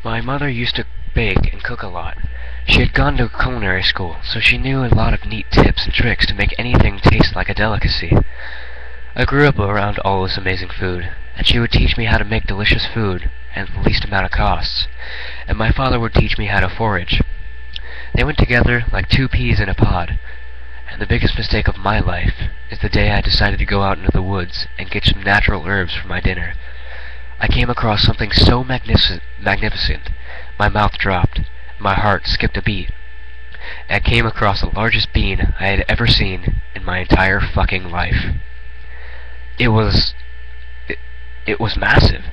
My mother used to bake and cook a lot. She had gone to culinary school, so she knew a lot of neat tips and tricks to make anything taste like a delicacy. I grew up around all this amazing food, and she would teach me how to make delicious food at the least amount of costs, and my father would teach me how to forage. They went together like two peas in a pod, and the biggest mistake of my life is the day I decided to go out into the woods and get some natural herbs for my dinner. I came across something so magnificent, my mouth dropped, my heart skipped a beat. I came across the largest bean I had ever seen in my entire fucking life. It was massive.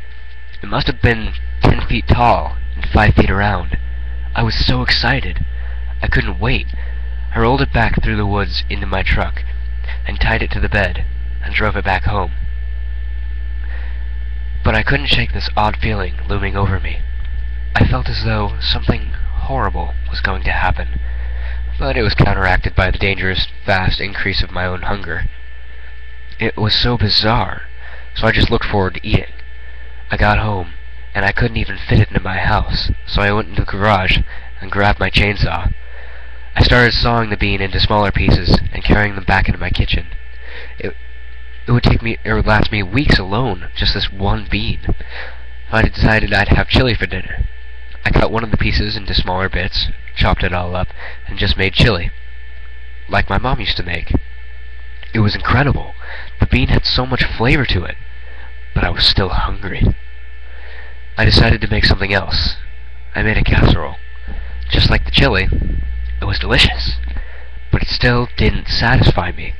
It must have been 10 feet tall and 5 feet around. I was so excited. I couldn't wait. I rolled it back through the woods into my truck and tied it to the bed and drove it back home. But I couldn't shake this odd feeling looming over me. I felt as though something horrible was going to happen, but it was counteracted by the dangerous, fast increase of my own hunger. It was so bizarre, so I just looked forward to eating. I got home, and I couldn't even fit it into my house, so I went into the garage and grabbed my chainsaw. I started sawing the bean into smaller pieces and carrying them back into my kitchen. It would last me weeks alone, just this one bean. I decided I'd have chili for dinner. I cut one of the pieces into smaller bits, chopped it all up, and just made chili, like my mom used to make. It was incredible. The bean had so much flavor to it, but I was still hungry. I decided to make something else. I made a casserole. Just like the chili, it was delicious, but it still didn't satisfy me.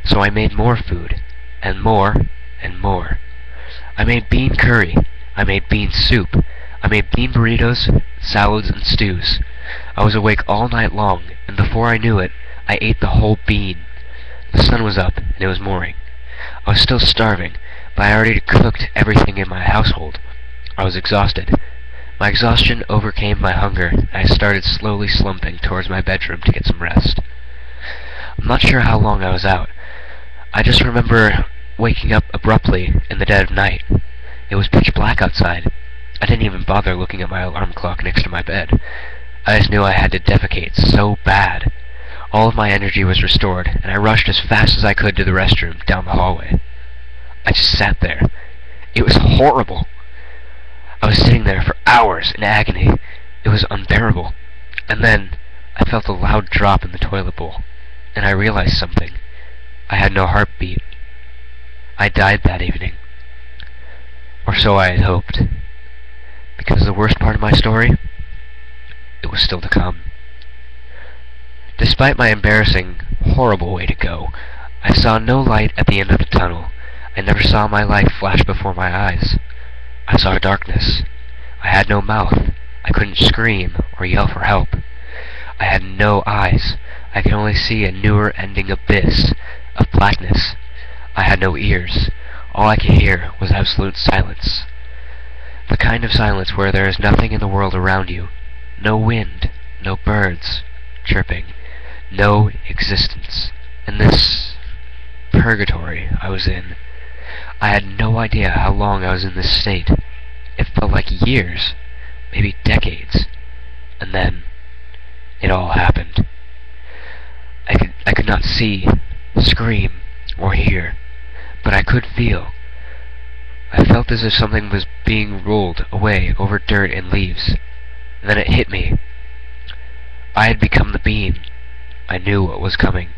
So I made more food, and more, and more. I made bean curry. I made bean soup. I made bean burritos, salads, and stews. I was awake all night long, and before I knew it, I ate the whole bean. The sun was up, and it was morning. I was still starving, but I already cooked everything in my household. I was exhausted. My exhaustion overcame my hunger, and I started slowly slumping towards my bedroom to get some rest. I'm not sure how long I was out. I just remember waking up abruptly in the dead of night. It was pitch black outside. I didn't even bother looking at my alarm clock next to my bed. I just knew I had to defecate so bad. All of my energy was restored, and I rushed as fast as I could to the restroom down the hallway. I just sat there. It was horrible. I was sitting there for hours in agony. It was unbearable. And then I felt a loud drop in the toilet bowl, and I realized something. I had no heartbeat. I died that evening. Or so I had hoped. Because the worst part of my story, it was still to come. Despite my embarrassing, horrible way to go, I saw no light at the end of the tunnel. I never saw my life flash before my eyes. I saw darkness. I had no mouth. I couldn't scream or yell for help. I had no eyes. I could only see a newer ending abyss of blackness. I had no ears. All I could hear was absolute silence. The kind of silence where there is nothing in the world around you. No wind, no birds chirping, no existence. In this purgatory I was in, I had no idea how long I was in this state. It felt like years, maybe decades. And then it all happened. I could not see, scream, or hear, but I could feel. I felt as if something was being rolled away over dirt and leaves. And then it hit me. I had become the bean. I knew what was coming.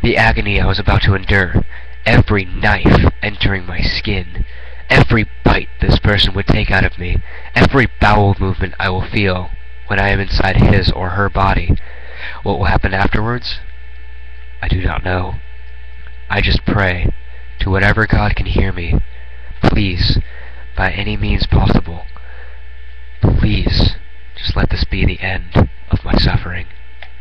The agony I was about to endure, every knife entering my skin, every bite this person would take out of me, every bowel movement I will feel when I am inside his or her body. What will happen afterwards? I do not know. I just pray to whatever God can hear me. Please, by any means possible, please, just let this be the end of my suffering.